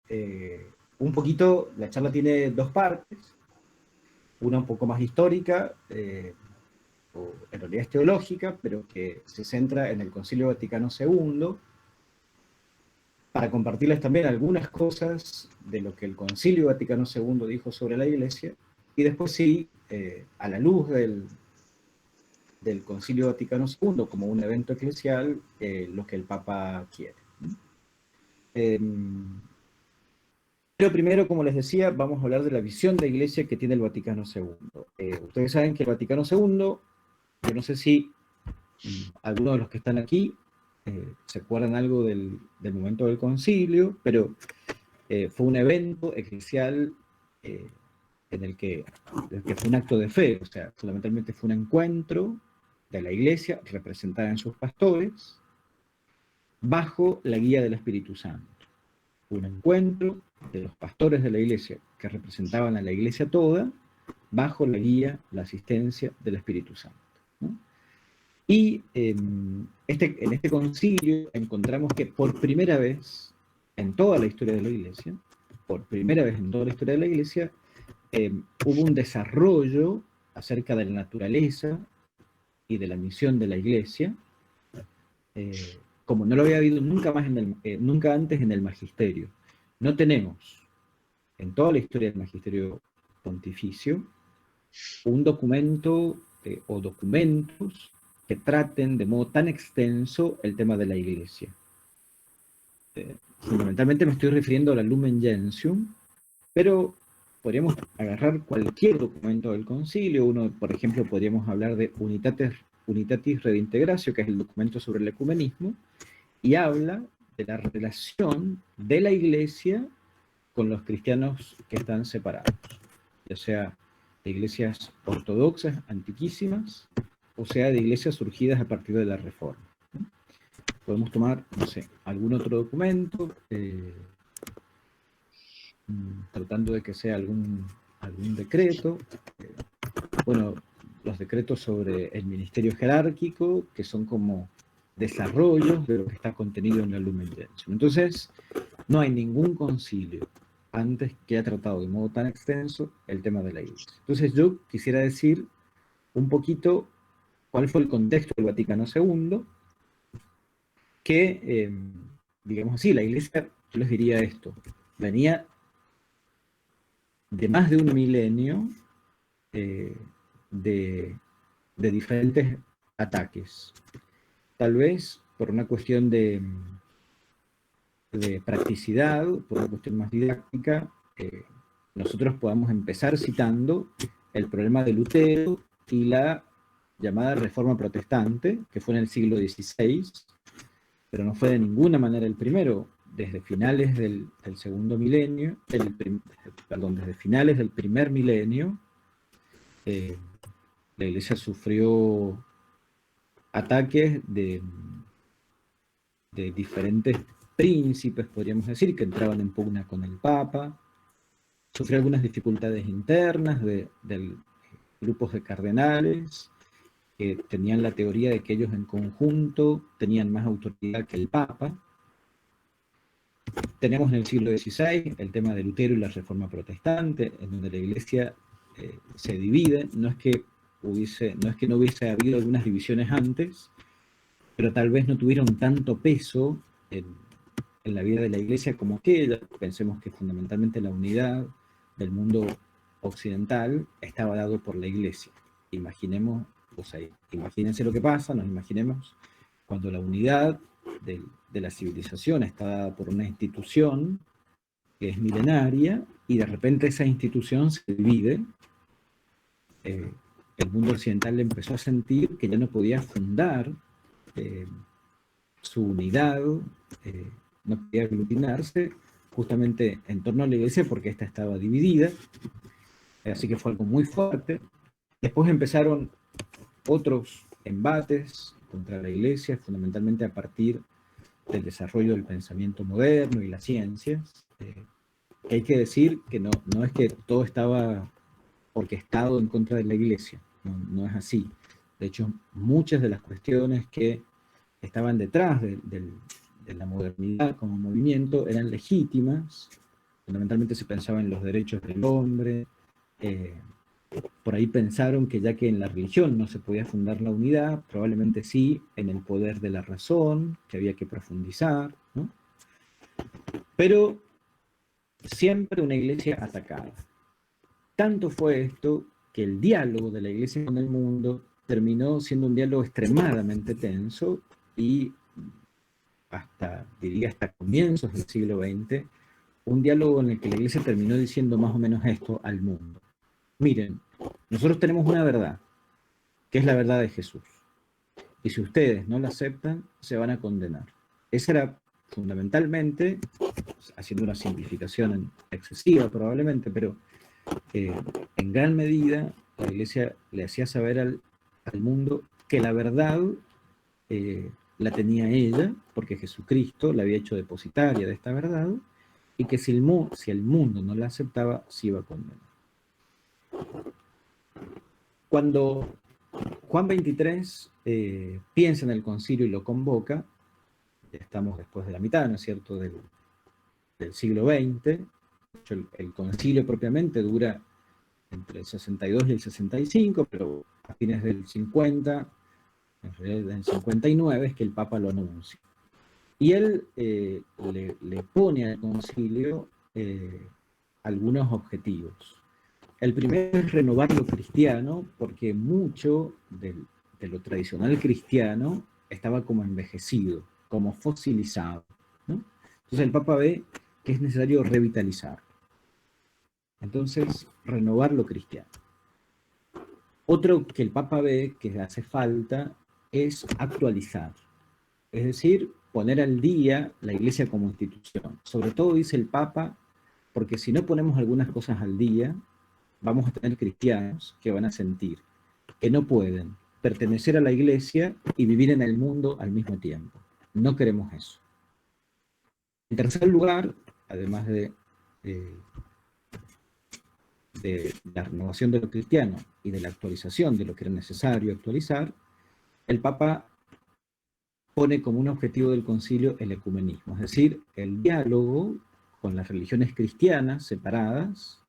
un poquito, la charla tiene dos partes, una un poco más histórica, o en realidad es teológica, pero que se centra en el Concilio Vaticano II, para compartirles también algunas cosas de lo que el Concilio Vaticano II dijo sobre la Iglesia, y después sí, a la luz del Concilio Vaticano II como un evento eclesial, lo que el Papa quiere. Eh, pero primero, como les decía, vamos a hablar de la visión de Iglesia que tiene el Vaticano II. Ustedes saben que el Vaticano II, yo no sé si algunos de los que están aquí se acuerdan algo del momento del concilio, pero fue un evento eclesial eh, en el que fue un acto de fe, o sea, fundamentalmente fue un encuentro de la Iglesia representada en sus pastores bajo la guía del Espíritu Santo. Un encuentro de los pastores de la Iglesia que representaban a la Iglesia toda bajo la guía, la asistencia del Espíritu Santo, ¿no? Y en este concilio encontramos que por primera vez en toda la historia de la Iglesia, por primera vez en toda la historia de la Iglesia, hubo un desarrollo acerca de la naturaleza y de la misión de la Iglesia, como no lo había habido nunca antes en el magisterio. No tenemos en toda la historia del magisterio pontificio un documento o documentos que traten de modo tan extenso el tema de la Iglesia. Fundamentalmente me estoy refiriendo a la Lumen Gentium, pero podríamos agarrar cualquier documento del concilio. Uno, por ejemplo, podríamos hablar de Unitatis Redintegratio, que es el documento sobre el ecumenismo, y habla de la relación de la Iglesia con los cristianos que están separados, ya sea de iglesias ortodoxas antiquísimas, o sea, de iglesias surgidas a partir de la Reforma. Podemos tomar, no sé, algún otro documento, tratando de que sea algún decreto. Bueno, los decretos sobre el ministerio jerárquico, que son como desarrollos de lo que está contenido en la Lumen Gentium. Entonces, no hay ningún concilio antes que haya tratado de modo tan extenso el tema de la Iglesia. Entonces, yo quisiera decir un poquito cuál fue el contexto del Vaticano II, que, digamos así, la Iglesia, yo les diría esto, venía de más de un milenio eh, de, de diferentes ataques. Tal vez por una cuestión de practicidad, por una cuestión más didáctica, nosotros podamos empezar citando el problema de Lutero y la llamada Reforma Protestante, que fue en el siglo XVI, pero no fue de ninguna manera el primero. Desde finales del segundo milenio, perdón, desde finales del primer milenio, eh, la Iglesia sufrió ataques de diferentes príncipes, podríamos decir, que entraban en pugna con el Papa, sufrió algunas dificultades internas de grupos de cardenales, que tenían la teoría de que ellos en conjunto tenían más autoridad que el Papa. Tenemos en el siglo XVI el tema de Lutero y la Reforma Protestante, en donde la Iglesia se divide. No es que no hubiese habido algunas divisiones antes, pero tal vez no tuvieron tanto peso en la vida de la Iglesia como aquella. Pensemos que fundamentalmente la unidad del mundo occidental estaba dado por la Iglesia. Imaginemos, o sea, imagínense lo que pasa, nos imaginemos cuando la unidad de la civilización está dada por una institución que es milenaria y de repente esa institución se divide. El mundo occidental empezó a sentir que ya no podía fundar eh, su unidad, eh, no podía aglutinarse justamente en torno a la Iglesia porque ésta estaba dividida, así que fue algo muy fuerte. Después empezaron otros embates contra la Iglesia, fundamentalmente a partir del desarrollo del pensamiento moderno y las ciencias. Hay que decir que no es que todo estaba orquestado en contra de la Iglesia, no es así. De hecho, muchas de las cuestiones que estaban detrás de la modernidad como movimiento eran legítimas, fundamentalmente se pensaba en los derechos del hombre. eh, por ahí pensaron que ya que en la religión no se podía fundar la unidad, probablemente sí en el poder de la razón, que había que profundizar, ¿no? Pero siempre una iglesia atacada. Tanto fue esto que el diálogo de la iglesia con el mundo terminó siendo un diálogo extremadamente tenso y hasta, diría, hasta comienzos del siglo XX, un diálogo en el que la iglesia terminó diciendo más o menos esto al mundo. Miren, nosotros tenemos una verdad, que es la verdad de Jesús. Y si ustedes no la aceptan, se van a condenar. Esa era fundamentalmente, haciendo una simplificación excesiva probablemente, pero en gran medida la iglesia le hacía saber al mundo que la verdad la tenía ella, porque Jesucristo la había hecho depositaria de esta verdad, y que si el mundo no la aceptaba, se iba a condenar. Cuando Juan 23 piensa en el concilio y lo convoca, ya estamos después de la mitad, ¿no es cierto?, del siglo XX. El concilio propiamente dura entre el 62 y el 65, pero a fines del 50, en realidad del 59, es que el Papa lo anuncia. Y él le pone al concilio algunos objetivos. El primero es renovar lo cristiano, porque mucho de lo tradicional cristiano estaba como envejecido, como fosilizado, ¿no? Entonces el Papa ve que es necesario revitalizar. Entonces, renovar lo cristiano. Otro que el Papa ve que hace falta es actualizar, es decir, poner al día la Iglesia como institución. Sobre todo, dice el Papa, porque si no ponemos algunas cosas al día, vamos a tener cristianos que van a sentir que no pueden pertenecer a la Iglesia y vivir en el mundo al mismo tiempo. No queremos eso. En tercer lugar, además de la renovación de lo cristiano y de la actualización de lo que era necesario actualizar, el Papa pone como un objetivo del concilio el ecumenismo, es decir, el diálogo con las religiones cristianas separadas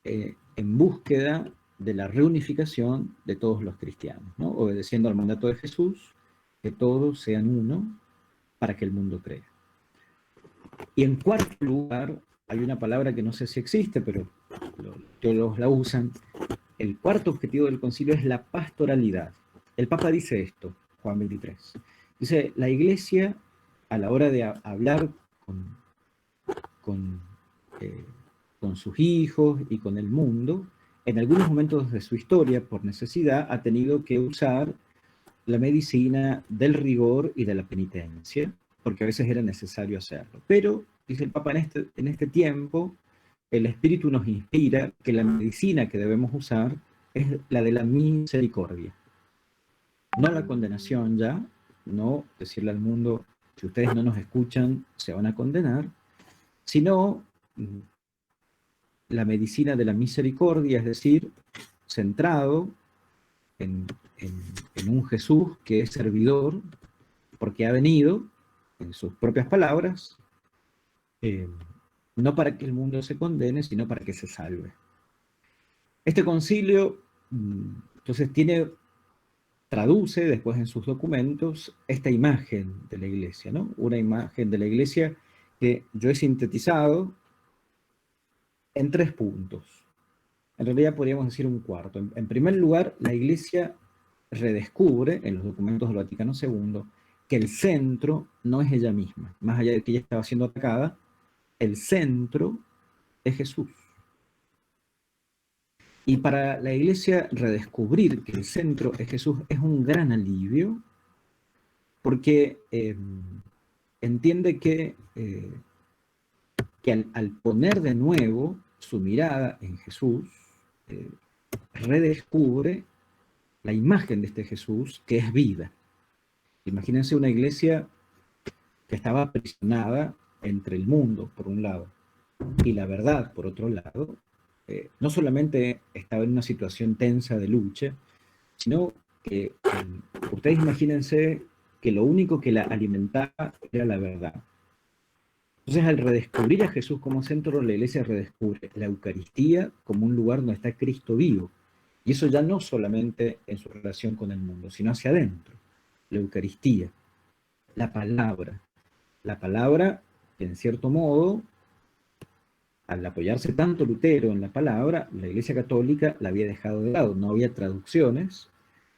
en búsqueda de la reunificación de todos los cristianos, ¿no? Obedeciendo al mandato de Jesús, que todos sean uno para que el mundo crea. Y en cuarto lugar, hay una palabra que no sé si existe, pero los teólogos la usan. El cuarto objetivo del concilio es la pastoralidad. El Papa dice esto, Juan 23. Dice, la Iglesia, a la hora de hablar con, eh, con sus hijos y con el mundo, en algunos momentos de su historia, por necesidad, ha tenido que usar la medicina del rigor y de la penitencia, porque a veces era necesario hacerlo. Pero, dice el Papa, en este tiempo, el Espíritu nos inspira que la medicina que debemos usar es la de la misericordia. No la condenación ya, no decirle al mundo, si ustedes no nos escuchan, se van a condenar, sino la medicina de la misericordia, es decir, centrado en un Jesús que es servidor, porque ha venido, en sus propias palabras, no para que el mundo se condene, sino para que se salve. Este concilio, entonces, traduce después en sus documentos esta imagen de la Iglesia, ¿no? Una imagen de la Iglesia que yo he sintetizado en 3 puntos. En realidad podríamos decir un cuarto. En primer lugar, la Iglesia redescubre en los documentos del Vaticano II que el centro no es ella misma. Más allá de que ella estaba siendo atacada, el centro es Jesús. Y para la Iglesia redescubrir que el centro es Jesús es un gran alivio, porque entiende que al poner de nuevo su mirada en Jesús, redescubre la imagen de este Jesús que es vida. Imagínense una iglesia que estaba aprisionada entre el mundo, por un lado, y la verdad, por otro lado. No solamente estaba en una situación tensa de lucha, sino que ustedes imagínense que lo único que la alimentaba era la verdad. Entonces, al redescubrir a Jesús como centro, la iglesia redescubre la Eucaristía como un lugar donde está Cristo vivo. Y eso ya no solamente en su relación con el mundo, sino hacia adentro. La Eucaristía, la palabra. La palabra, en cierto modo, al apoyarse tanto Lutero en la palabra, la Iglesia Católica la había dejado de lado. No había traducciones.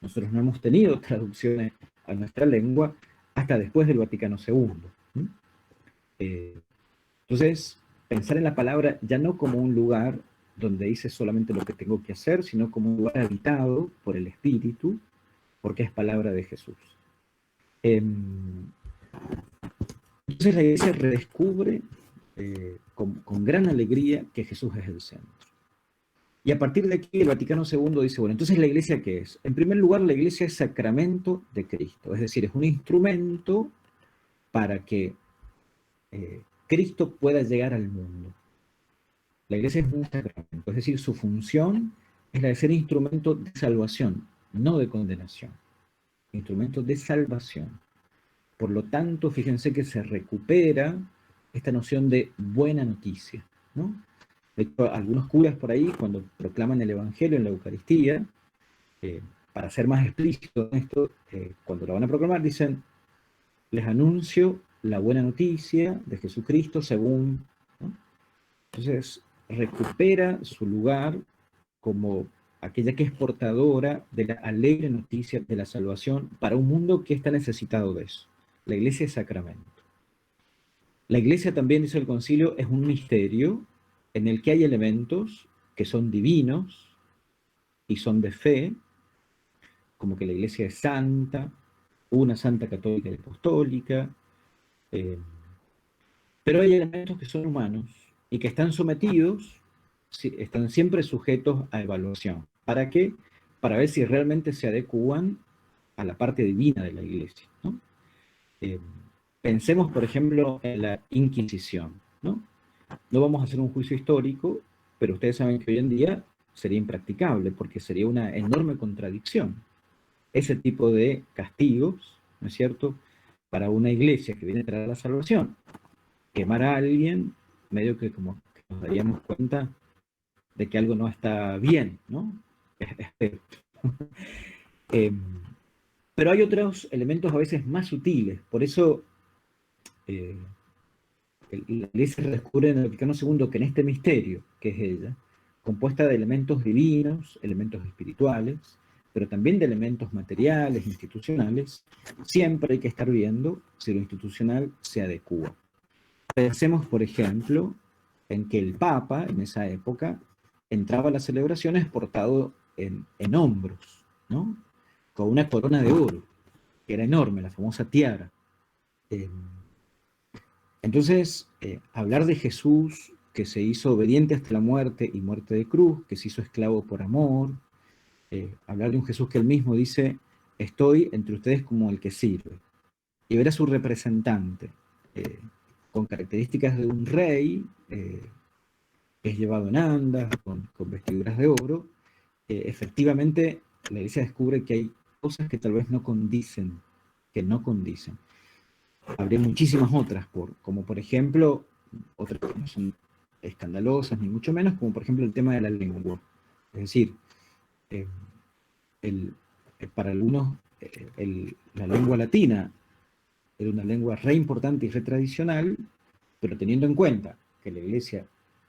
Nosotros no hemos tenido traducciones a nuestra lengua hasta después del Vaticano II. Entonces, pensar en la palabra ya no como un lugar donde dice solamente lo que tengo que hacer, sino como un lugar habitado por el Espíritu, porque es palabra de Jesús. Entonces la iglesia redescubre con gran alegría que Jesús es el centro. Y a partir de aquí el Vaticano II dice, bueno, entonces la iglesia ¿qué es? En primer lugar, la iglesia es sacramento de Cristo, es decir, es un instrumento para que Cristo pueda llegar al mundo. La iglesia es un sacramento, es decir, su función es la de ser instrumento de salvación, no de condenación, instrumento de salvación. Por lo tanto, fíjense que se recupera esta noción de buena noticia, ¿no? De hecho, algunos curas por ahí, cuando proclaman el Evangelio en la Eucaristía, para ser más explícito en esto, cuando lo van a proclamar, dicen, les anuncio la buena noticia de Jesucristo según, ¿no? Entonces, recupera su lugar como aquella que es portadora de la alegre noticia de la salvación para un mundo que está necesitado de eso. La iglesia es sacramento. La iglesia también, dice el concilio, es un misterio en el que hay elementos que son divinos y son de fe, como que la iglesia es santa, una santa católica y apostólica, pero hay elementos que son humanos y que están sometidos, están siempre sujetos a evaluación. ¿Para qué? Para ver si realmente se adecuan a la parte divina de la iglesia, ¿no? Pensemos, por ejemplo, en la Inquisición, ¿no? No vamos a hacer un juicio histórico, pero ustedes saben que hoy en día sería impracticable, porque sería una enorme contradicción. Ese tipo de castigos, ¿no es cierto?, para una iglesia que viene a traer la salvación, quemar a alguien, medio que como que nos daríamos cuenta de que algo no está bien, ¿no? eh, pero hay otros elementos a veces más sutiles, por eso eh, la iglesia redescubre en el Vaticano II que en este misterio, que es ella, compuesta de elementos divinos, elementos espirituales, pero también de elementos materiales, institucionales, siempre hay que estar viendo si lo institucional se adecua. Pensemos, por ejemplo, en que el Papa, en esa época, entraba a las celebraciones portado en hombros, ¿no? Con una corona de oro, que era enorme, la famosa tiara. Entonces, hablar de Jesús que se hizo obediente hasta la muerte y muerte de cruz, que se hizo esclavo por amor, hablar de un Jesús que él mismo dice, estoy entre ustedes como el que sirve. Y ver a su representante, con características de un rey, que es llevado en andas, con vestiduras de oro, efectivamente la iglesia descubre que hay cosas que tal vez no condicen, que no condicen. Habría muchísimas otras, como por ejemplo, otras que no son escandalosas, ni mucho menos, como por ejemplo el tema de la lengua. Es decir, eh, para algunos la lengua latina era una lengua re importante y re tradicional, pero teniendo en cuenta que la iglesia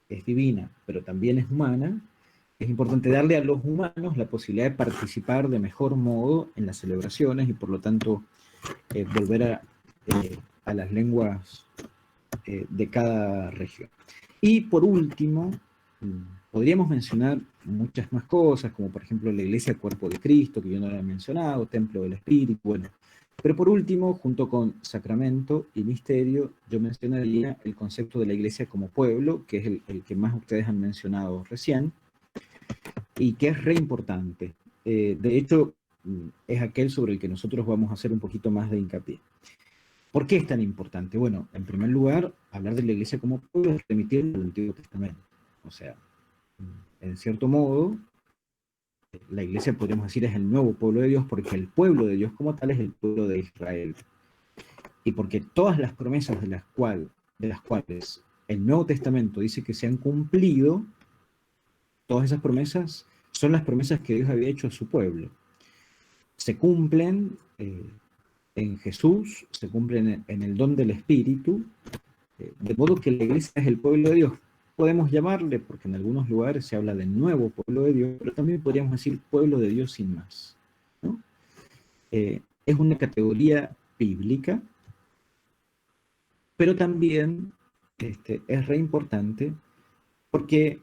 es divina, pero también es humana, es importante darle a los humanos la posibilidad de participar de mejor modo en las celebraciones y por lo tanto volver a las lenguas de cada región. Y por último, podríamos mencionar muchas más cosas, como por ejemplo la iglesia Cuerpo de Cristo, que yo no lo he mencionado, Templo del Espíritu, bueno. Pero por último, junto con sacramento y misterio, yo mencionaría el concepto de la iglesia como pueblo, que es el que más ustedes han mencionado recién, y que es re importante. De hecho, es aquel sobre el que nosotros vamos a hacer un poquito más de hincapié. ¿Por qué es tan importante? Bueno, en primer lugar, hablar de la iglesia como pueblo es remitir al Antiguo Testamento. O sea, en cierto modo, la iglesia, podríamos decir, es el nuevo pueblo de Dios, porque el pueblo de Dios como tal es el pueblo de Israel. Y porque todas las promesas de las cuales de las cuales el Nuevo Testamento dice que se han cumplido, todas esas promesas son las promesas que Dios había hecho a su pueblo. Se cumplen en Jesús, se cumplen en el don del Espíritu, de modo que la iglesia es el pueblo de Dios. Podemos llamarle, porque en algunos lugares se habla del nuevo pueblo de Dios, pero también podríamos decir pueblo de Dios sin más, ¿no? Es una categoría bíblica, pero también es re importante porque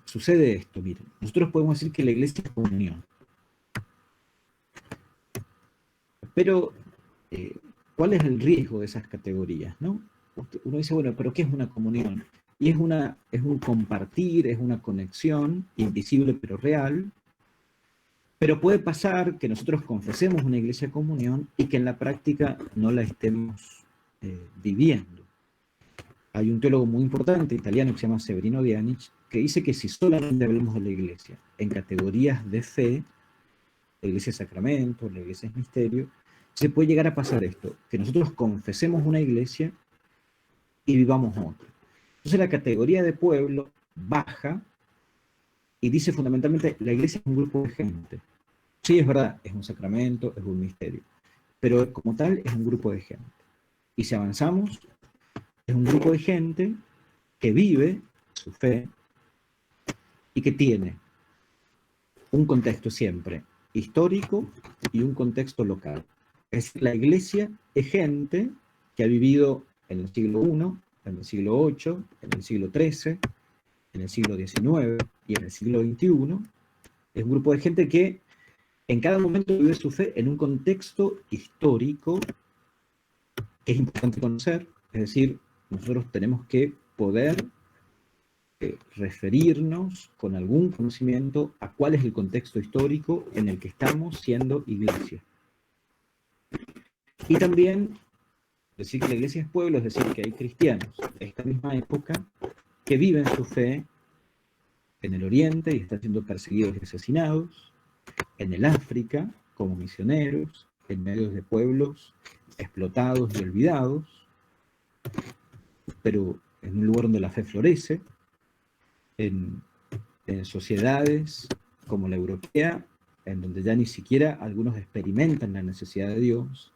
sucede esto, miren, nosotros podemos decir que la iglesia es comunión, pero ¿cuál es el riesgo de esas categorías, no? Uno dice, bueno, pero ¿qué es una comunión? Y es un compartir, es una conexión, invisible pero real, pero puede pasar que nosotros confesemos una iglesia comunión y que en la práctica no la estemos viviendo. Hay un teólogo muy importante italiano que se llama Severino Dianich, que dice que si solamente hablamos de la iglesia en categorías de fe, la iglesia es sacramento, la iglesia es misterio, se puede llegar a pasar esto, que nosotros confesemos una iglesia y vivamos otra. Entonces la categoría de pueblo baja y dice fundamentalmente la iglesia es un grupo de gente. Sí, es verdad, es un sacramento, es un misterio, pero como tal es un grupo de gente. Y si avanzamos, es un grupo de gente que vive su fe y que tiene un contexto siempre histórico y un contexto local. Es decir, la iglesia es gente que ha vivido en el siglo I, en el siglo VIII, en el siglo XIII, en el siglo XIX y en el siglo XXI. Es un grupo de gente que en cada momento vive su fe en un contexto histórico que es importante conocer. Es decir, nosotros tenemos que poder referirnos con algún conocimiento a cuál es el contexto histórico en el que estamos siendo iglesia. Y también decir que la iglesia es pueblo, es decir, que hay cristianos de esta misma época que viven su fe en el Oriente y están siendo perseguidos y asesinados, en el África como misioneros, en medio de pueblos explotados y olvidados, pero en un lugar donde la fe florece, en sociedades como la europea, en donde ya ni siquiera algunos experimentan la necesidad de Dios,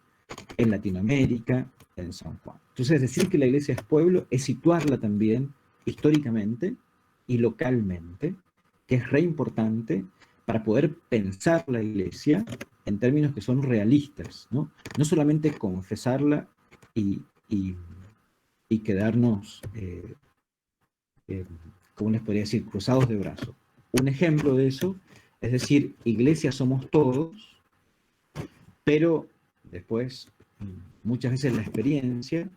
en Latinoamérica, en San Juan. Entonces, decir que la iglesia es pueblo es situarla también históricamente y localmente, que es re importante para poder pensar la iglesia en términos que son realistas, ¿no? No solamente confesarla y quedarnos, ¿cómo les podría decir?, cruzados de brazos. Un ejemplo de eso es decir, iglesia somos todos, pero después, muchas veces la experiencia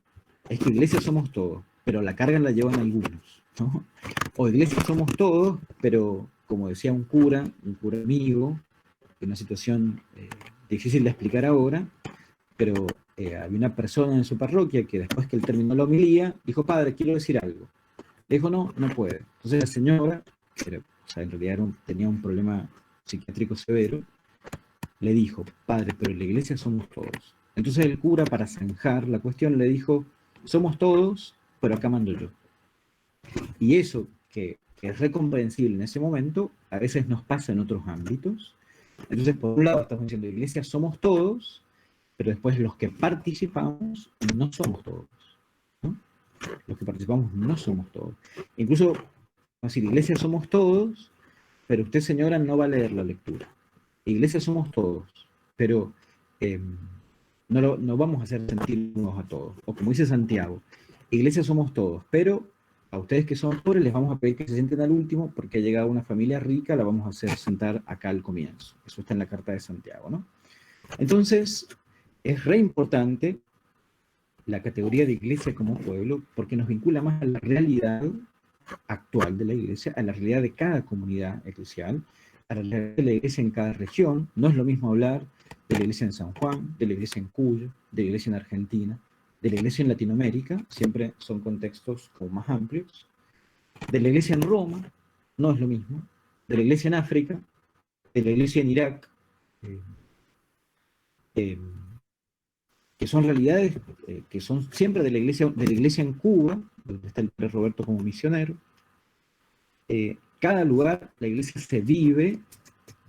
es que iglesia somos todos, pero la carga la llevan algunos, ¿no? O iglesia somos todos, pero como decía un cura amigo, en una situación difícil de explicar ahora, pero había una persona en su parroquia que después que él terminó la homilía, dijo, padre, quiero decir algo. Le dijo, no, no puede. Entonces la señora, que o sea, en realidad tenía un problema psiquiátrico severo, le dijo, padre, pero en la iglesia somos todos. Entonces el cura, para zanjar la cuestión, le dijo, somos todos, pero acá mando yo. Y eso, que es recomprensible en ese momento, a veces nos pasa en otros ámbitos. Entonces, por un lado, estamos diciendo, iglesia somos todos, pero después los que participamos no somos todos, ¿no? Los que participamos no somos todos. Incluso, decir, iglesia somos todos, pero usted, señora, no va a leer la lectura. Iglesia somos todos, pero no vamos a hacer sentir unos a todos. O como dice Santiago, iglesia somos todos, pero a ustedes que son pobres les vamos a pedir que se sienten al último porque ha llegado una familia rica, la vamos a hacer sentar acá al comienzo. Eso está en la carta de Santiago, ¿no? Entonces, es re importante la categoría de iglesia como pueblo porque nos vincula más a la realidad actual de la iglesia, a la realidad de cada comunidad eclesial, a la realidad de la iglesia en cada región. No es lo mismo hablar de la iglesia en San Juan, de la iglesia en Cuyo, de la iglesia en Argentina, de la iglesia en Latinoamérica, siempre son contextos como más amplios, de la iglesia en Roma, no es lo mismo, de la iglesia en África, de la iglesia en Irak, eh, que son realidades que son siempre de la iglesia en Cuba, donde está el padre Roberto como misionero. Cada lugar, la iglesia se vive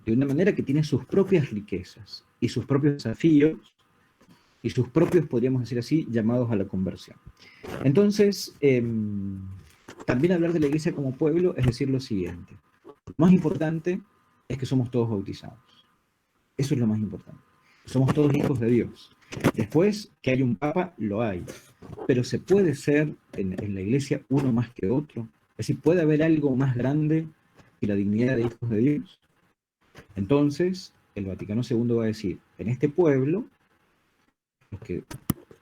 de una manera que tiene sus propias riquezas y sus propios desafíos y sus propios, podríamos decir así, llamados a la conversión. Entonces, también hablar de la iglesia como pueblo es decir lo siguiente. Lo más importante es que somos todos bautizados. Eso es lo más importante. Somos todos hijos de Dios. Después, que hay un papa, lo hay. Pero se puede ser en la iglesia uno más que otro. Es decir, puede haber algo más grande que la dignidad de hijos de Dios. Entonces, el Vaticano II va a decir, en este pueblo,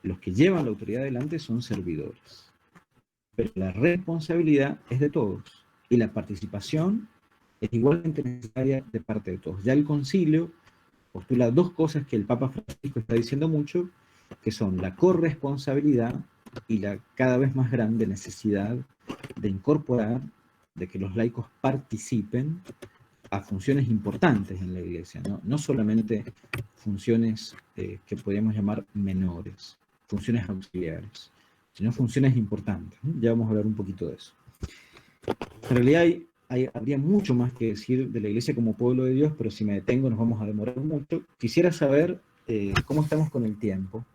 los que llevan la autoridad adelante son servidores. Pero la responsabilidad es de todos. Y la participación es igualmente necesaria de parte de todos. Ya el concilio postula dos cosas que el Papa Francisco está diciendo mucho, que son la corresponsabilidad y la cada vez más grande necesidad de incorporar, de que los laicos participen a funciones importantes en la iglesia, no solamente funciones que podríamos llamar menores, funciones auxiliares, sino funciones importantes. Ya vamos a hablar un poquito de eso. En realidad habría mucho más que decir de la iglesia como pueblo de Dios, pero si me detengo nos vamos a demorar mucho. Quisiera saber cómo estamos con el tiempo.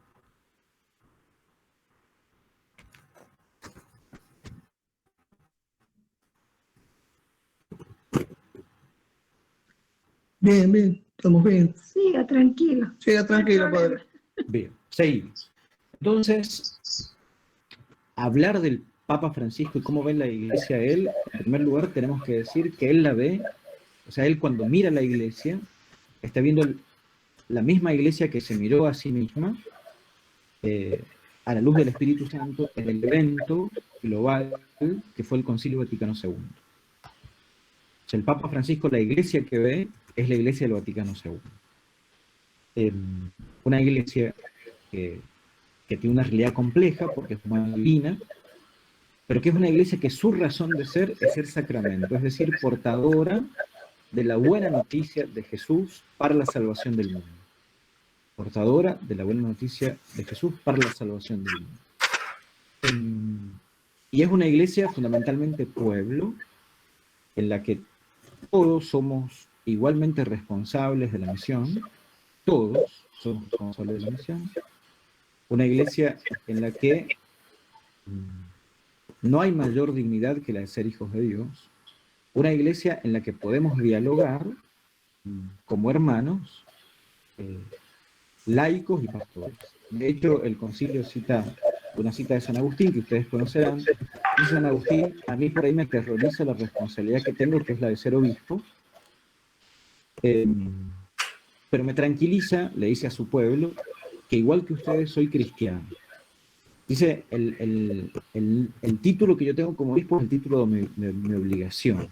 Bien, bien, estamos bien. Siga tranquilo. Siga tranquilo, padre. Bien, seguimos. Entonces, hablar del Papa Francisco y cómo ve la iglesia a él, en primer lugar tenemos que decir que él la ve, o sea, él cuando mira la iglesia, está viendo la misma iglesia que se miró a sí misma, a la luz del Espíritu Santo, en el evento global que fue el Concilio Vaticano II. O sea, el Papa Francisco, la iglesia que ve, es la iglesia del Vaticano II. Una iglesia que tiene una realidad compleja, porque es humana y divina, pero que es una iglesia que su razón de ser es ser sacramento, es decir, portadora de la buena noticia de Jesús para la salvación del mundo. Portadora de la buena noticia de Jesús para la salvación del mundo. Y es una iglesia fundamentalmente pueblo, en la que todos somos igualmente responsables de la misión, todos somos responsables de la misión. Una iglesia en la que no hay mayor dignidad que la de ser hijos de Dios. Una iglesia en la que podemos dialogar como hermanos, laicos y pastores. De hecho, el concilio cita una cita de San Agustín, que ustedes conocerán. Dice San Agustín, a mí por ahí me terroriza la responsabilidad que tengo, que es la de ser obispo, pero me tranquiliza, le dice a su pueblo, que igual que ustedes soy cristiano. Dice, el título que yo tengo como obispo es el título de mi obligación,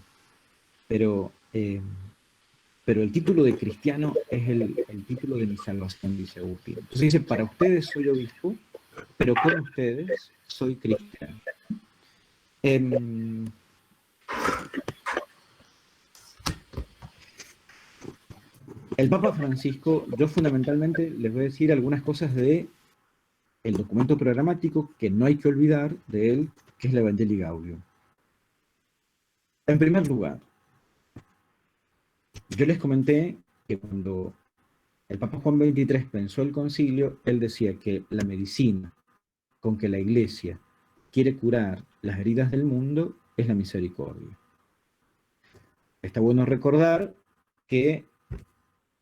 pero el título de cristiano es el título de mi salvación, dice Agustín. Entonces dice, para ustedes soy obispo, pero con ustedes soy cristiano. El Papa Francisco, yo fundamentalmente les voy a decir algunas cosas de el documento programático que no hay que olvidar de él, que es la Evangelii Gaudium. En primer lugar, yo les comenté que cuando el Papa Juan XXIII pensó el concilio, él decía que la medicina con que la Iglesia quiere curar las heridas del mundo es la misericordia. Está bueno recordar que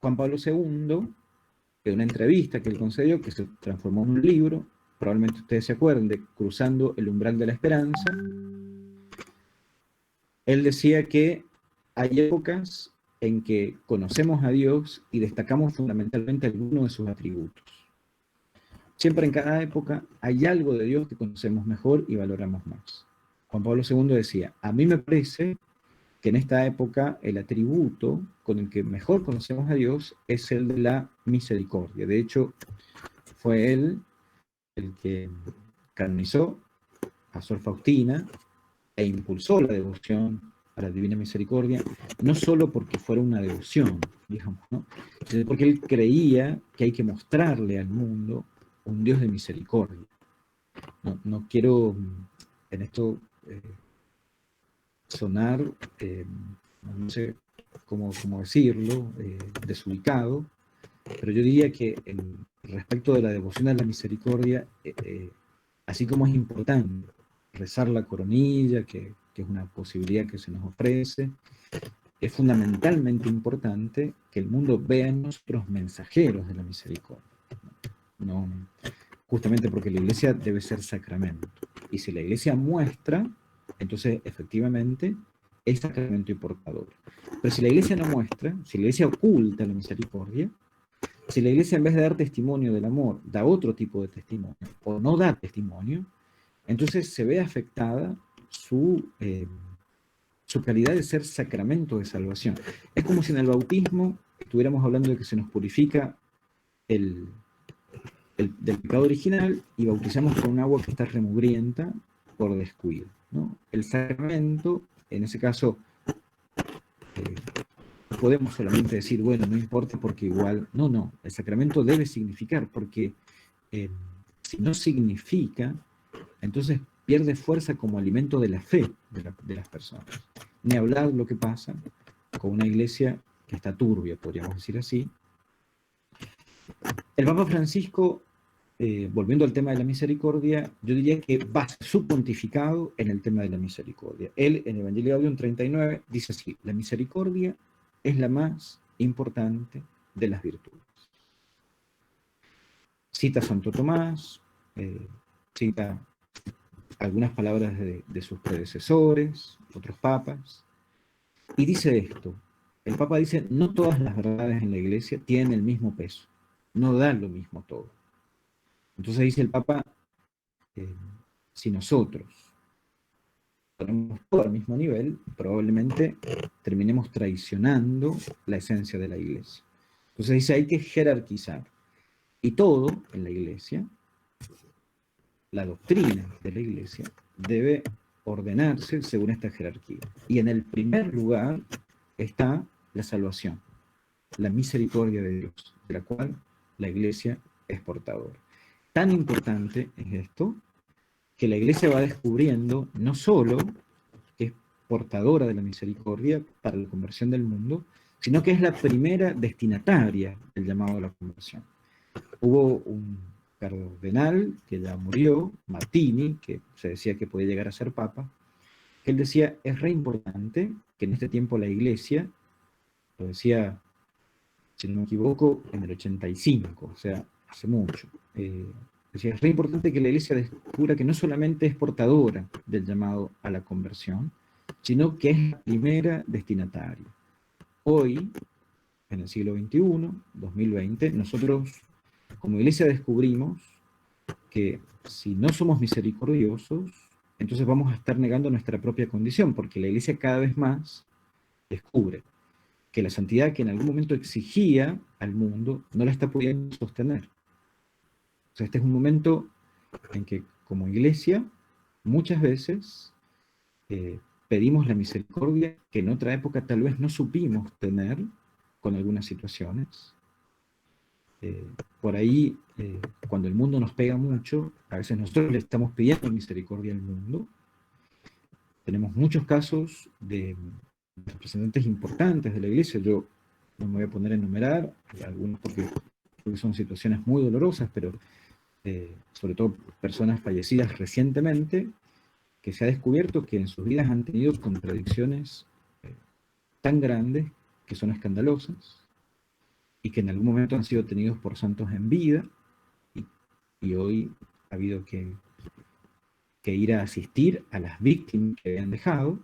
Juan Pablo II, de una entrevista que él concedió, que se transformó en un libro, probablemente ustedes se acuerden de Cruzando el umbral de la esperanza, él decía que hay épocas en que conocemos a Dios y destacamos fundamentalmente algunos de sus atributos. Siempre en cada época hay algo de Dios que conocemos mejor y valoramos más. Juan Pablo II decía, a mí me parece que en esta época el atributo con el que mejor conocemos a Dios es el de la misericordia. De hecho, fue él el que canonizó a Sor Faustina e impulsó la devoción a la Divina Misericordia, no solo porque fuera una devoción, digamos, ¿no? Sino porque él creía que hay que mostrarle al mundo un Dios de misericordia. No quiero en esto sonar, no sé cómo decirlo, desubicado, pero yo diría que respecto de la devoción a la misericordia, así como es importante rezar la coronilla, que es una posibilidad que se nos ofrece, es fundamentalmente importante que el mundo vea en nosotros mensajeros de la misericordia. No, justamente porque la iglesia debe ser sacramento. Y si la iglesia muestra, entonces efectivamente es sacramento y portador. Pero si la iglesia no muestra, si la iglesia oculta la misericordia, si la iglesia en vez de dar testimonio del amor, da otro tipo de testimonio, o no da testimonio, entonces se ve afectada su calidad de ser sacramento de salvación. Es como si en el bautismo estuviéramos hablando de que se nos purifica del pecado original y bautizamos con un agua que está remugrienta por descuido, ¿no? El sacramento, en ese caso, podemos solamente decir, bueno, no importa porque igual, no, el sacramento debe significar, porque si no significa, entonces pierde fuerza como alimento de la fe de las personas. Ni hablar lo que pasa con una iglesia que está turbia, podríamos decir así. El Papa Francisco, volviendo al tema de la misericordia, yo diría que basa su pontificado en el tema de la misericordia. Él, en Evangelio Gaudium 39, dice así: la misericordia es la más importante de las virtudes. Cita a Santo Tomás, cita algunas palabras de sus predecesores, otros papas, y dice esto. El Papa dice, no todas las verdades en la iglesia tienen el mismo peso, no dan lo mismo todo. Entonces dice el Papa, si nosotros ponemos todo al mismo nivel, probablemente terminemos traicionando la esencia de la iglesia. Entonces dice, hay que jerarquizar. Y todo en la iglesia, la doctrina de la iglesia, debe ordenarse según esta jerarquía. Y en el primer lugar está la salvación, la misericordia de Dios, de la cual la iglesia es portadora. Tan importante es esto, que la iglesia va descubriendo no solo que es portadora de la misericordia para la conversión del mundo, sino que es la primera destinataria del llamado a la conversión. Hubo un cardenal que ya murió, Martini, que se decía que podía llegar a ser papa, que él decía, es re importante que en este tiempo la iglesia, lo decía, si no me equivoco, en el 85, o sea, hace mucho, decía, es re importante que la iglesia descubra que no solamente es portadora del llamado a la conversión, sino que es la primera destinataria. Hoy, en el siglo XXI, 2020, nosotros como iglesia descubrimos que si no somos misericordiosos, entonces vamos a estar negando nuestra propia condición, porque la iglesia cada vez más descubre que la santidad que en algún momento exigía al mundo no la está pudiendo sostener. O sea, este es un momento en que como iglesia muchas veces pedimos la misericordia que en otra época tal vez no supimos tener con algunas situaciones. Por ahí, cuando el mundo nos pega mucho, a veces nosotros le estamos pidiendo misericordia al mundo. Tenemos muchos casos de representantes importantes de la iglesia. Yo no me voy a poner a enumerar, algunos porque son situaciones muy dolorosas, pero sobre todo personas fallecidas recientemente, que se ha descubierto que en sus vidas han tenido contradicciones tan grandes que son escandalosas, y que en algún momento han sido tenidos por santos en vida, y hoy ha habido que ir a asistir a las víctimas que habían dejado.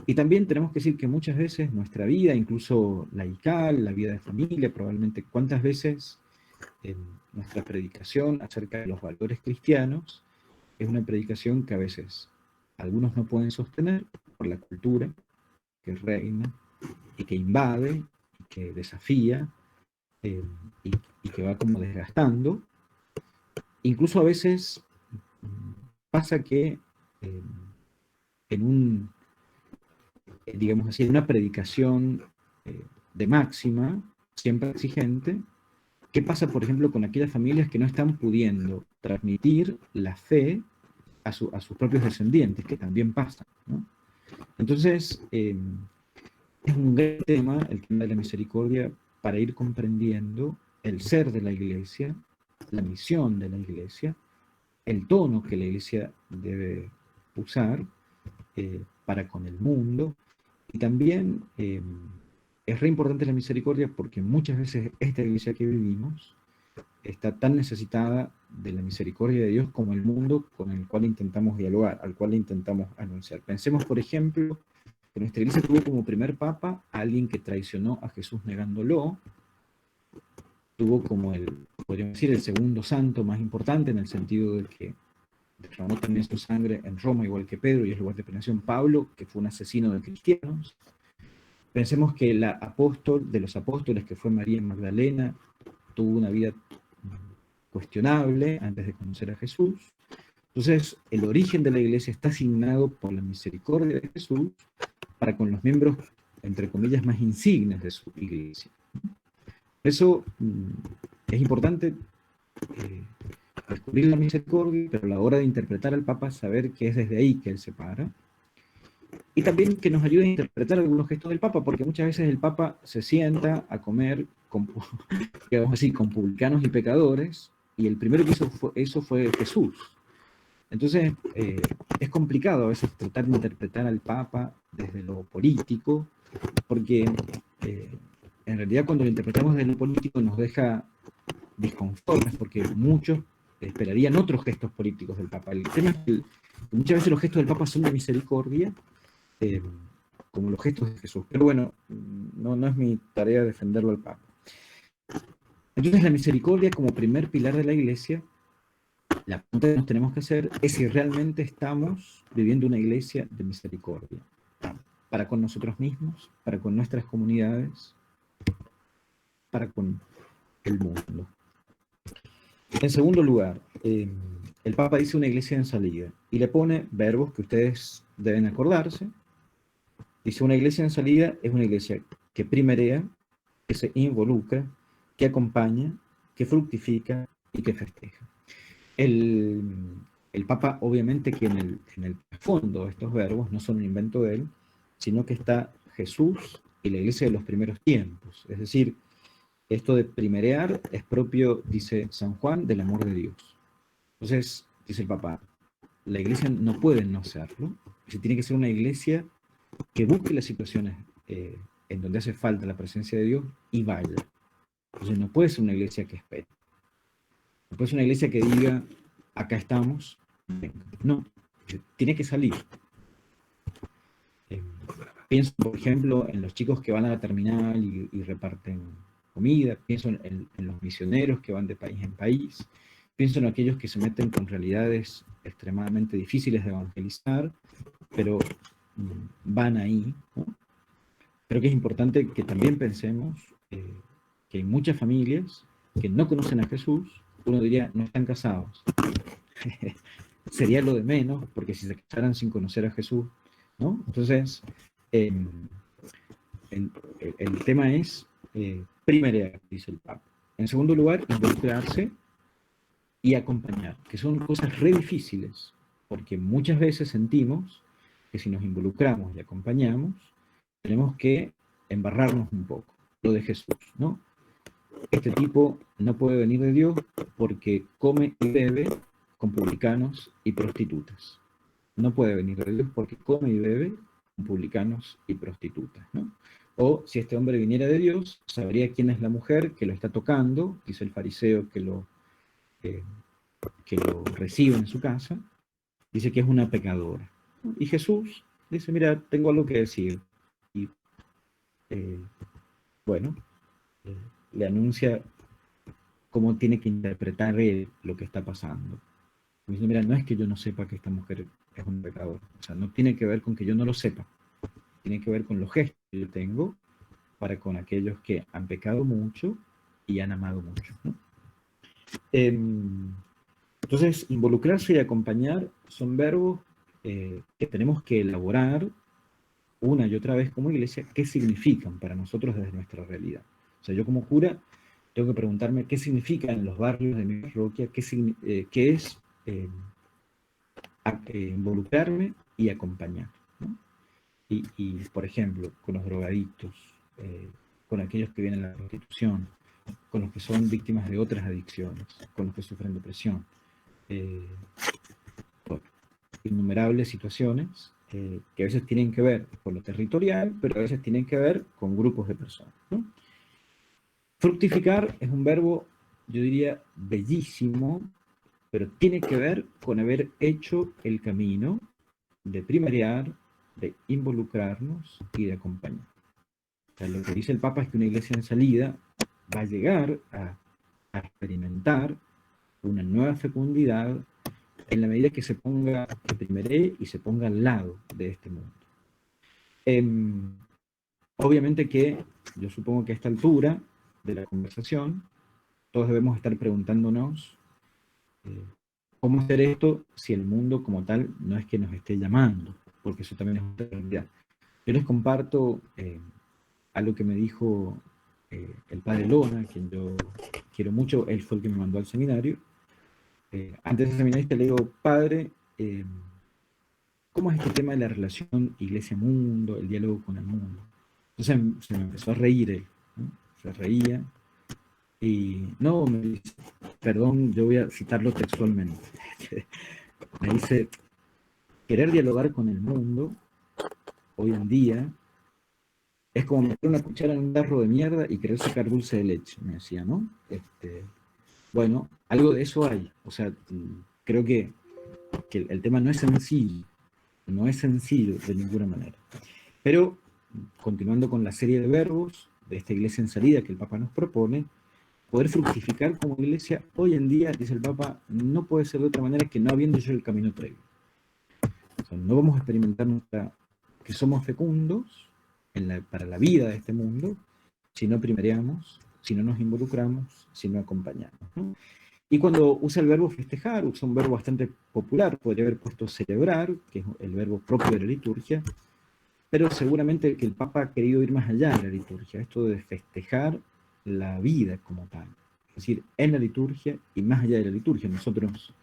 Y también tenemos que decir que muchas veces nuestra vida, incluso laical, la vida de familia, probablemente cuántas veces en nuestra predicación acerca de los valores cristianos es una predicación que a veces algunos no pueden sostener por la cultura que reina y que invade y que desafía, y que va como desgastando. Incluso a veces pasa que en digamos así, en una predicación de máxima, siempre exigente, ¿Qué pasa, por ejemplo, con aquellas familias que no están pudiendo transmitir la fe a sus propios descendientes, que también pasa, ¿no? Entonces, es un gran tema, el tema de la misericordia, para ir comprendiendo el ser de la iglesia, la misión de la iglesia, el tono que la iglesia debe usar para con el mundo. Y también es re importante la misericordia porque muchas veces esta iglesia que vivimos está tan necesitada de la misericordia de Dios como el mundo con el cual intentamos dialogar, al cual intentamos anunciar. Pensemos, por ejemplo, que nuestra iglesia tuvo como primer papa a alguien que traicionó a Jesús negándolo, tuvo como podríamos decir, el segundo santo más importante en el sentido de que derramó también su sangre en Roma, igual que Pedro, y es lugar de peregrinación Pablo, que fue un asesino de cristianos. Pensemos que la apóstol de los apóstoles, que fue María Magdalena, tuvo una vida cuestionable antes de conocer a Jesús. Entonces, el origen de la iglesia está asignado por la misericordia de Jesús para con los miembros, entre comillas, más insignes de su iglesia. Por eso es importante descubrir la misericordia, pero a la hora de interpretar al Papa, saber que es desde ahí que él se para. Y también que nos ayude a interpretar algunos gestos del Papa, porque muchas veces el Papa se sienta a comer con, digamos así, con publicanos y pecadores, y el primero que hizo eso fue Jesús. Entonces, es complicado a veces tratar de interpretar al Papa desde lo político, porque en realidad cuando lo interpretamos desde lo político nos deja disconformes, porque muchos esperarían otros gestos políticos del Papa. El tema es que muchas veces los gestos del Papa son de misericordia, como los gestos de Jesús. Pero bueno, no es mi tarea defenderlo al Papa. Entonces la misericordia como primer pilar de la Iglesia, la pregunta que nos tenemos que hacer es si realmente estamos viviendo una iglesia de misericordia, para con nosotros mismos, para con nuestras comunidades, para con el mundo. En segundo lugar, el Papa dice una iglesia en salida y le pone verbos que ustedes deben acordarse. Dice una iglesia en salida es una iglesia que primerea, que se involucra, que acompaña, que fructifica y que festeja. El Papa, obviamente, que en el fondo estos verbos no son un invento de él, sino que está Jesús y la iglesia de los primeros tiempos. Es decir, esto de primerear es propio, dice San Juan, del amor de Dios. Entonces, dice el Papa, la iglesia no puede no serlo, tiene que ser una iglesia que busque las situaciones en donde hace falta la presencia de Dios y vaya. Entonces no puede ser una iglesia que espere. No puede ser una iglesia que diga, acá estamos, venga. No, tiene que salir. Pienso, por ejemplo, en los chicos que van a la terminal y reparten comida, pienso en los misioneros que van de país en país, pienso en aquellos que se meten con realidades extremadamente difíciles de evangelizar, pero van ahí, ¿no? Creo que es importante que también pensemos que hay muchas familias que no conocen a Jesús, uno diría, no están casados. Sería lo de menos, porque si se casaran sin conocer a Jesús, ¿no? Entonces, el tema es primerear, dice el Papa. En segundo lugar, involucrarse y acompañar, que son cosas re difíciles, porque muchas veces sentimos que si nos involucramos y acompañamos, tenemos que embarrarnos un poco, lo de Jesús, ¿no? Este tipo no puede venir de Dios porque come y bebe con publicanos y prostitutas. No puede venir de Dios porque come y bebe con publicanos y prostitutas, ¿no? O si este hombre viniera de Dios, sabría quién es la mujer que lo está tocando, dice el fariseo que lo recibe en su casa, dice que es una pecadora. Y Jesús dice, mira, tengo algo que decir. Y bueno, le anuncia cómo tiene que interpretar él lo que está pasando. Y dice, mira, no es que yo no sepa que esta mujer es un pecador. O sea, no tiene que ver con que yo no lo sepa. Tiene que ver con los gestos que yo tengo para con aquellos que han pecado mucho y han amado mucho, ¿no? Entonces, involucrarse y acompañar son verbos que tenemos que elaborar una y otra vez como iglesia, qué significan para nosotros desde nuestra realidad. O sea, yo como cura tengo que preguntarme qué significa en los barrios de mi parroquia, qué es involucrarme y acompañar, ¿no? Por ejemplo, con los drogadictos, con aquellos que vienen a la prostitución, con los que son víctimas de otras adicciones, con los que sufren depresión, eh, bueno, innumerables situaciones que a veces tienen que ver con lo territorial, pero a veces tienen que ver con grupos de personas, ¿no? Fructificar es un verbo, yo diría, bellísimo, pero tiene que ver con haber hecho el camino de primariar, de involucrarnos y de acompañar. O sea, lo que dice el Papa es que una iglesia en salida va a llegar a experimentar una nueva fecundidad en la medida que se ponga, que primeré y se ponga al lado de este mundo. Obviamente que yo supongo que a esta altura de la conversación todos debemos estar preguntándonos cómo hacer esto si el mundo como tal no es que nos esté llamando, porque eso también es una realidad. Yo les comparto algo que me dijo el padre Lona, quien yo quiero mucho. Él fue el que me mandó al seminario. Antes de seminarista le digo, padre, ¿cómo es este tema de la relación iglesia-mundo, el diálogo con el mundo? Entonces se me empezó a reír él, ¿no? Se reía y no, me dice, perdón, yo voy a citarlo textualmente. Me dice, querer dialogar con el mundo hoy en día es como meter una cuchara en un tarro de mierda y querer sacar dulce de leche, me decía, ¿no? Bueno, algo de eso hay. O sea, creo que el tema no es sencillo, no es sencillo de ninguna manera. Pero, continuando con la serie de verbos de esta iglesia en salida que el Papa nos propone, poder fructificar como iglesia hoy en día, dice el Papa, no puede ser de otra manera que no habiendo hecho el camino previo. O sea, no vamos a experimentar que somos fecundos para la vida de este mundo si no primariamos, si no nos involucramos, si no acompañamos, ¿no? Y cuando usa el verbo festejar, usa un verbo bastante popular, podría haber puesto celebrar, que es el verbo propio de la liturgia, pero seguramente que el Papa ha querido ir más allá de la liturgia, esto de festejar la vida como tal. Es decir, en la liturgia y más allá de la liturgia. Nosotros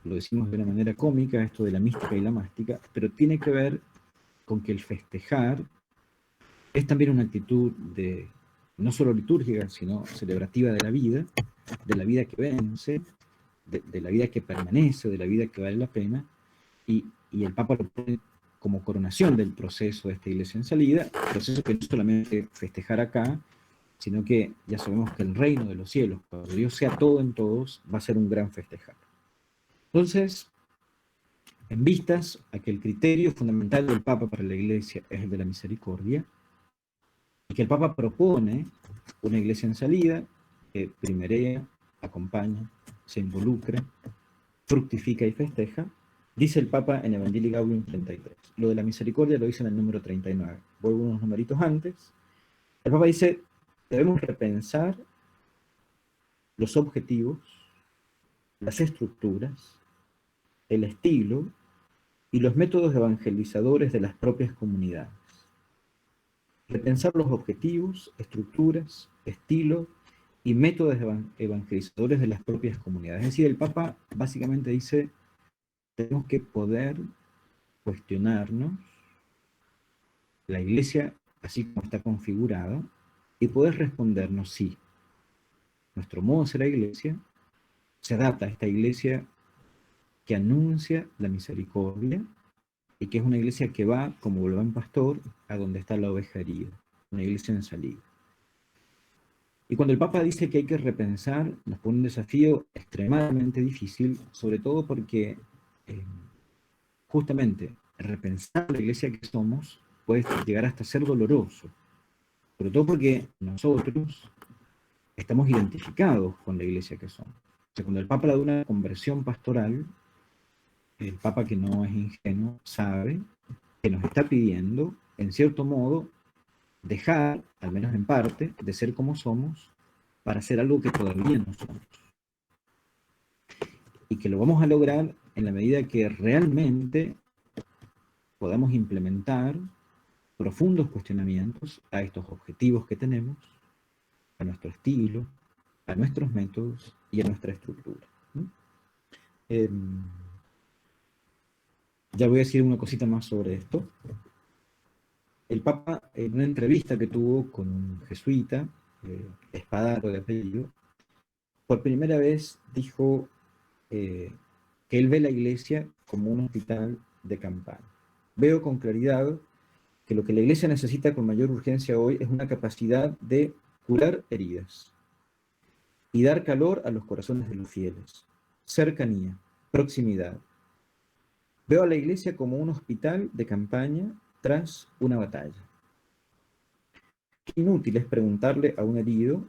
lo decimos de una manera cómica, esto de la mística y la mástica, pero tiene que ver con que el festejar es también una actitud de no solo litúrgica, sino celebrativa de la vida que vence, de la vida que permanece, de la vida que vale la pena, y el Papa lo pone como coronación del proceso de esta iglesia en salida, proceso que no solamente festejar acá, sino que ya sabemos que el reino de los cielos, cuando Dios sea todo en todos, va a ser un gran festejar. Entonces, en vistas a que el criterio fundamental del Papa para la iglesia es el de la misericordia, y que el Papa propone una iglesia en salida que primerea, acompaña, se involucra, fructifica y festeja, dice el Papa en Evangelii Gaudium 33. Lo de la misericordia lo dice en el número 39. Voy unos numeritos antes. El Papa dice, debemos repensar los objetivos, las estructuras, el estilo y los métodos evangelizadores de las propias comunidades. Repensar los objetivos, estructuras, estilo y métodos evangelizadores de las propias comunidades. Es decir, el Papa básicamente dice, tenemos que poder cuestionarnos la iglesia así como está configurada y poder respondernos si nuestro modo de ser la iglesia se adapta a esta iglesia que anuncia la misericordia y que es una iglesia que va como buen pastor a donde está la oveja herida, una iglesia en salida. Y cuando el Papa dice que hay que repensar, nos pone un desafío extremadamente difícil, sobre todo porque justamente repensar la iglesia que somos puede llegar hasta ser doloroso, sobre todo porque nosotros estamos identificados con la iglesia que somos. O sea, cuando el Papa habla de una conversión pastoral, el Papa, que no es ingenuo, sabe que nos está pidiendo, en cierto modo, dejar, al menos en parte, de ser como somos para hacer algo que todavía no somos. Y que lo vamos a lograr en la medida que realmente podamos implementar profundos cuestionamientos a estos objetivos que tenemos, a nuestro estilo, a nuestros métodos y a nuestra estructura. ¿No? Ya voy a decir una cosita más sobre esto. El Papa, en una entrevista que tuvo con un jesuita, Espadaro de apellido, por primera vez dijo que él ve la iglesia como un hospital de campaña. Veo con claridad que lo que la iglesia necesita con mayor urgencia hoy es una capacidad de curar heridas y dar calor a los corazones de los fieles, cercanía, proximidad. Veo a la iglesia como un hospital de campaña tras una batalla. Qué inútil es preguntarle a un herido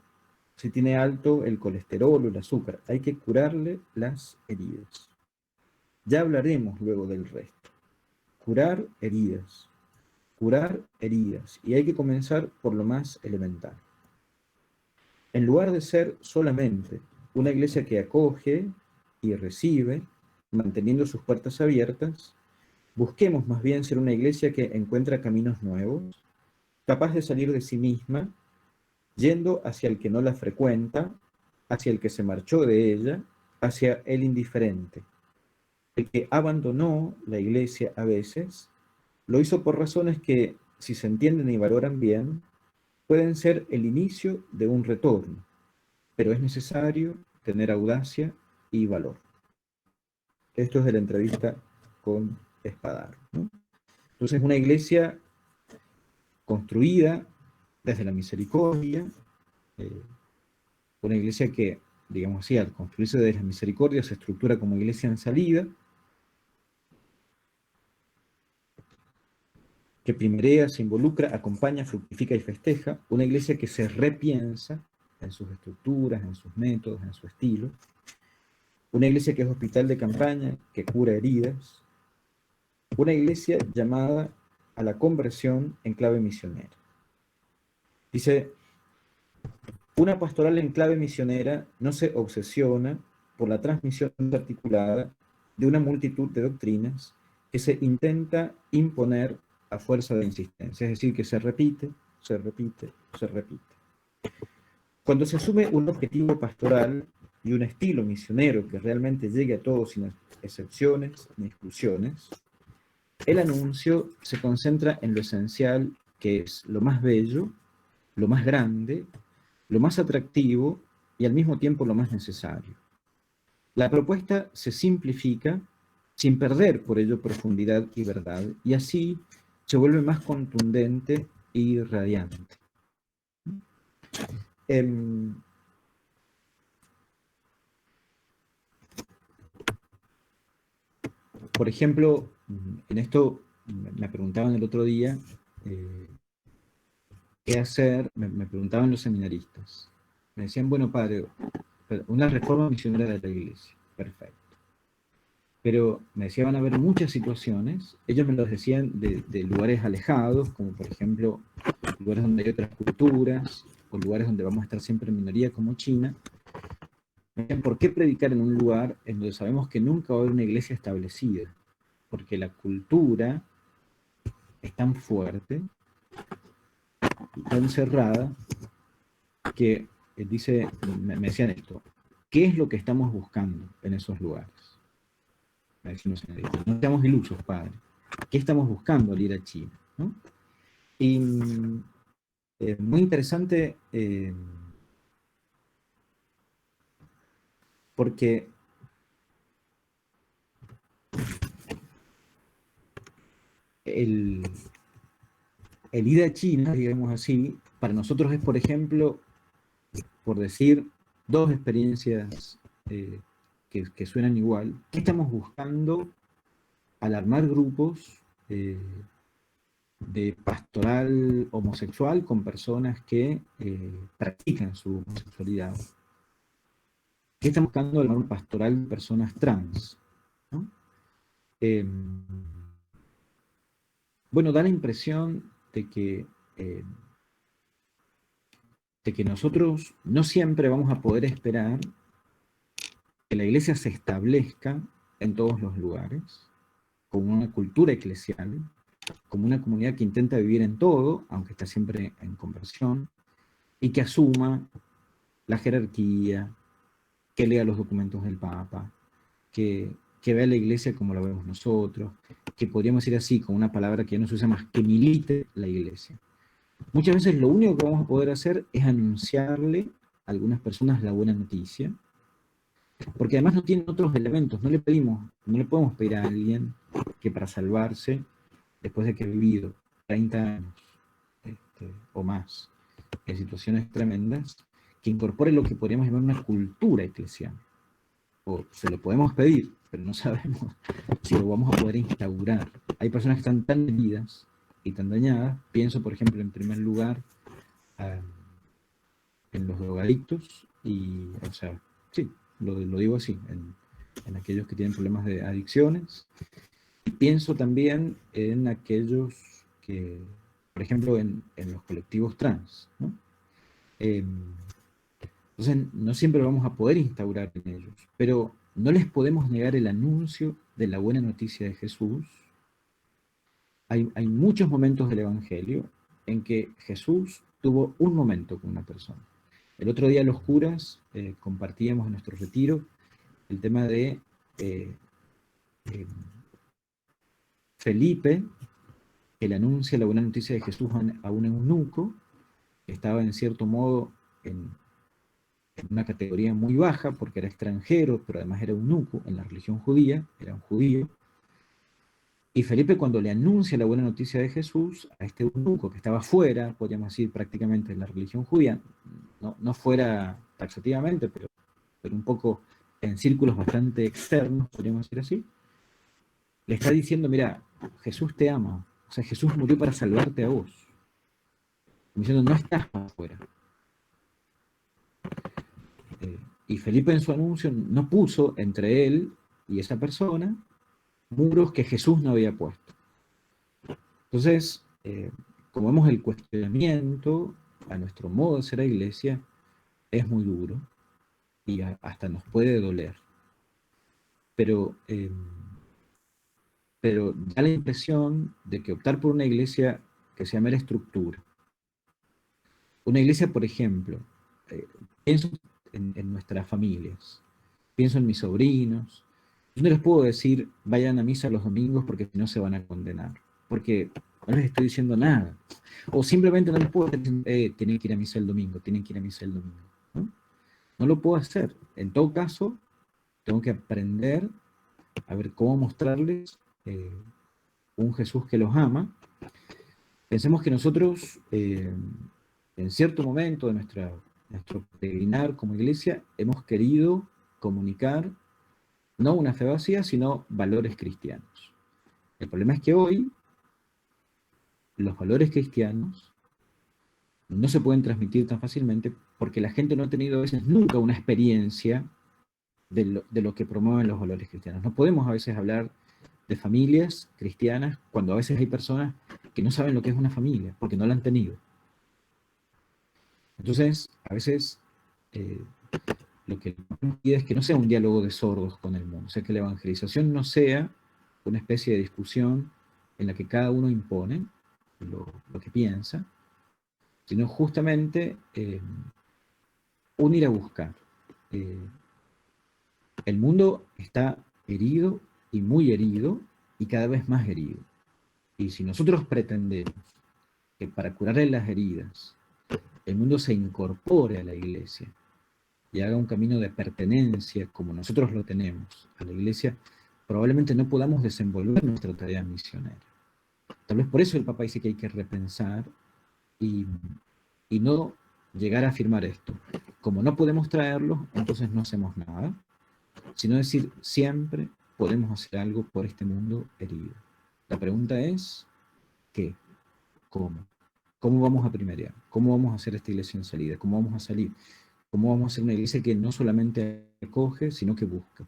si tiene alto el colesterol o el azúcar. Hay que curarle las heridas. Ya hablaremos luego del resto. Curar heridas. Curar heridas. Y hay que comenzar por lo más elemental. En lugar de ser solamente una iglesia que acoge y recibe, manteniendo sus puertas abiertas, busquemos más bien ser una iglesia que encuentra caminos nuevos, capaz de salir de sí misma, yendo hacia el que no la frecuenta, hacia el que se marchó de ella, hacia el indiferente. El que abandonó la iglesia a veces, lo hizo por razones que, si se entienden y valoran bien, pueden ser el inicio de un retorno, pero es necesario tener audacia y valor. Esto es de la entrevista con Espadaro, ¿no? Entonces, una iglesia construida desde la misericordia, una iglesia que, digamos así, al construirse desde la misericordia se estructura como iglesia en salida, que primerea, se involucra, acompaña, fructifica y festeja, una iglesia que se repiensa en sus estructuras, en sus métodos, en su estilo, una iglesia que es hospital de campaña, que cura heridas, una iglesia llamada a la conversión en clave misionera. Dice, una pastoral en clave misionera no se obsesiona por la transmisión articulada de una multitud de doctrinas que se intenta imponer a fuerza de insistencia, es decir, que se repite, se repite, se repite. Cuando se asume un objetivo pastoral y un estilo misionero que realmente llegue a todos sin excepciones ni exclusiones, el anuncio se concentra en lo esencial, que es lo más bello, lo más grande, lo más atractivo y al mismo tiempo lo más necesario. La propuesta se simplifica sin perder por ello profundidad y verdad, y así se vuelve más contundente y radiante. Por ejemplo, en esto me preguntaban el otro día, ¿qué hacer? Me preguntaban los seminaristas. Me decían, bueno, padre, una reforma misionera de la iglesia. Perfecto. Pero me decían, van a haber muchas situaciones. Ellos me los decían de lugares alejados, como por ejemplo, lugares donde hay otras culturas, o lugares donde vamos a estar siempre en minoría, como China. Me decían, ¿por qué predicar en un lugar en donde sabemos que nunca va a haber una iglesia establecida? Porque la cultura es tan fuerte y tan cerrada que me decían esto, ¿qué es lo que estamos buscando en esos lugares? Me decían los señoritos, no seamos ilusos, padre. ¿Qué estamos buscando al ir a China? ¿No? Y muy interesante porque el ir a China, digamos así, para nosotros es, por ejemplo, por decir dos experiencias que suenan igual. ¿Qué estamos buscando al armar grupos de pastoral homosexual con personas que practican su homosexualidad? ¿Qué estamos buscando al armar un pastoral de personas trans? ¿No? Bueno, da la impresión eh, de que nosotros no siempre vamos a poder esperar que la iglesia se establezca en todos los lugares, como una cultura eclesial, como una comunidad que intenta vivir en todo, aunque está siempre en conversión, y que asuma la jerarquía, que lea los documentos del Papa, que vea la iglesia como la vemos nosotros, que podríamos decir así, con una palabra que ya no se usa más, que milite la iglesia. Muchas veces lo único que vamos a poder hacer es anunciarle a algunas personas la buena noticia, porque además no tienen otros elementos, no le podemos pedir a alguien que para salvarse, después de que ha vivido 30 años o más en situaciones tremendas, que incorpore lo que podríamos llamar una cultura eclesial. O se lo podemos pedir, pero no sabemos si lo vamos a poder instaurar. Hay personas que están tan heridas y tan dañadas. Pienso, por ejemplo, en primer lugar, en los drogadictos, y, o sea, sí, lo digo así, en aquellos que tienen problemas de adicciones. Y pienso también en aquellos que, por ejemplo, en los colectivos trans, ¿no? Entonces, no siempre lo vamos a poder instaurar en ellos, pero no les podemos negar el anuncio de la buena noticia de Jesús. Hay muchos momentos del Evangelio en que Jesús tuvo un momento con una persona. El otro día los curas compartíamos en nuestro retiro el tema de Felipe, que le anuncia la buena noticia de Jesús a un eunuco, que estaba en cierto modo en una categoría muy baja, porque era extranjero, pero además era eunuco en la religión judía, era un judío. Y Felipe, cuando le anuncia la buena noticia de Jesús a este eunuco que estaba fuera, podríamos decir prácticamente de la religión judía, no fuera taxativamente, pero un poco en círculos bastante externos, podríamos decir así, le está diciendo, mira, Jesús te ama, o sea, Jesús murió para salvarte a vos. Diciendo, no estás afuera. Y Felipe en su anuncio no puso entre él y esa persona muros que Jesús no había puesto. Entonces, como vemos, el cuestionamiento a nuestro modo de ser la iglesia es muy duro y hasta nos puede doler. Pero da la impresión de que optar por una iglesia que sea mera estructura. Una iglesia, por ejemplo, pienso en nuestras familias, pienso en mis sobrinos. Yo no les puedo decir, vayan a misa los domingos porque si no se van a condenar, porque no les estoy diciendo nada. O simplemente no les puedo decir, tienen que ir a misa el domingo, tienen que ir a misa el domingo. No lo puedo hacer. En todo caso, tengo que aprender a ver cómo mostrarles un Jesús que los ama. Pensemos que nosotros, en cierto momento de nuestro peregrinar como iglesia, hemos querido comunicar no una fe vacía, sino valores cristianos. El problema es que hoy los valores cristianos no se pueden transmitir tan fácilmente porque la gente no ha tenido a veces nunca una experiencia de lo que promueven los valores cristianos. No podemos a veces hablar de familias cristianas cuando a veces hay personas que no saben lo que es una familia porque no la han tenido. Entonces, a veces lo que nos pide es que no sea un diálogo de sordos con el mundo, o sea, que la evangelización no sea una especie de discusión en la que cada uno impone lo que piensa, sino justamente un ir a buscar. El mundo está herido y muy herido y cada vez más herido. Y si nosotros pretendemos que para curarle las heridas el mundo se incorpore a la iglesia y haga un camino de pertenencia como nosotros lo tenemos a la iglesia, probablemente no podamos desenvolver nuestra tarea misionera. Tal vez por eso el Papa dice que hay que repensar y no llegar a afirmar esto. Como no podemos traerlos, entonces no hacemos nada, sino decir, siempre podemos hacer algo por este mundo herido. La pregunta es, ¿qué? ¿Cómo? ¿Cómo vamos a primerear? ¿Cómo vamos a hacer esta iglesia en salida? ¿Cómo vamos a salir? ¿Cómo vamos a hacer una iglesia que no solamente acoge, sino que busca?